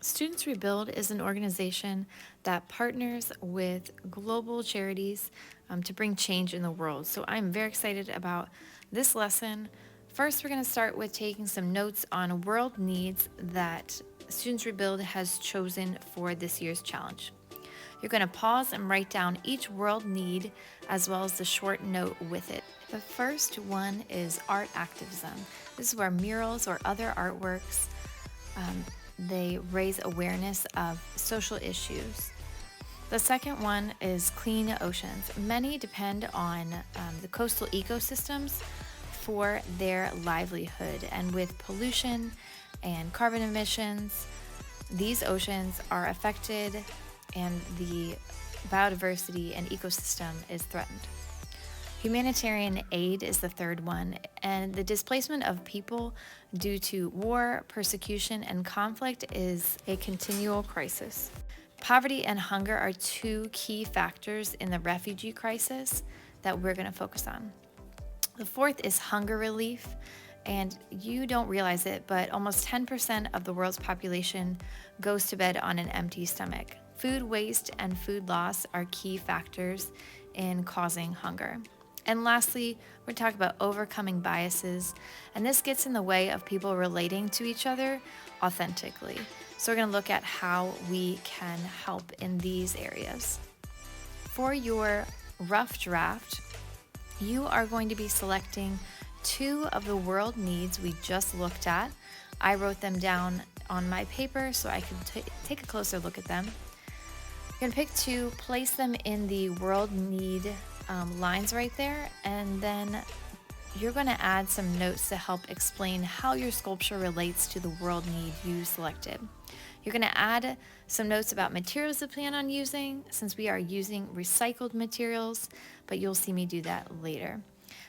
Students Rebuild is an organization that partners with global charities to bring change in the world. So I'm very excited about this lesson. First, we're going to start with taking some notes on world needs that Students Rebuild has chosen for this year's challenge. You're going to pause and write down each world need as well as the short note with it. The first one is art activism. This is where murals or other artworks they raise awareness of social issues. The second one is clean oceans. Many depend on the coastal ecosystems for their livelihood, and with pollution and carbon emissions, these oceans are affected and the biodiversity and ecosystem is threatened. Humanitarian aid is the third one, and the displacement of people due to war, persecution, and conflict is a continual crisis. Poverty and hunger are two key factors in the refugee crisis that we're going to focus on. The fourth is hunger relief, and you don't realize it, but almost 10% of the world's population goes to bed on an empty stomach. Food waste and food loss are key factors in causing hunger. And lastly, we're talking about overcoming biases, and this gets in the way of people relating to each other authentically. So we're going to look at how we can help in these areas. For your rough draft, you are going to be selecting two of the world needs we just looked at. I wrote them down on my paper so I could take a closer look at them. You're going to pick two, place them in the world need lines right there, and then you're going to add some notes to help explain how your sculpture relates to the world need you selected. You're going to add some notes about materials you plan on using, since we are using recycled materials, but you'll see me do that later.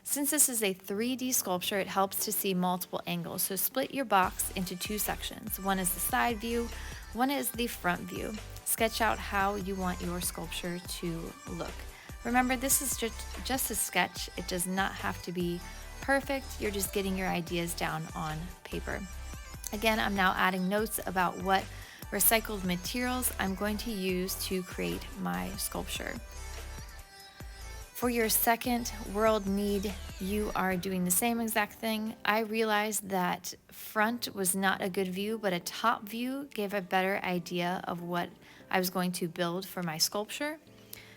Since this is a 3D sculpture, it helps to see multiple angles, so split your box into two sections. One is the side view, one is the front view. Sketch out how you want your sculpture to look. Remember, this is just a sketch. It does not have to be perfect. You're just getting your ideas down on paper. Again, I'm now adding notes about what recycled materials I'm going to use to create my sculpture. For your second world need, you are doing the same exact thing. I realized that front was not a good view, but a top view gave a better idea of what I was going to build for my sculpture.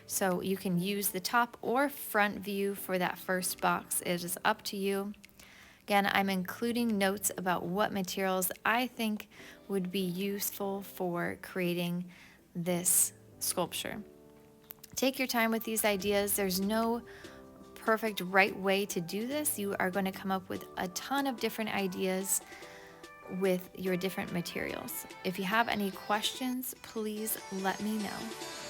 So you can use the top or front view for that first box. It is up to you. Again, I'm including notes about what materials I think would be useful for creating this sculpture. Take your time with these ideas. There's no perfect right way to do this. You are going to come up with a ton of different ideas with your different materials. If you have any questions, please let me know.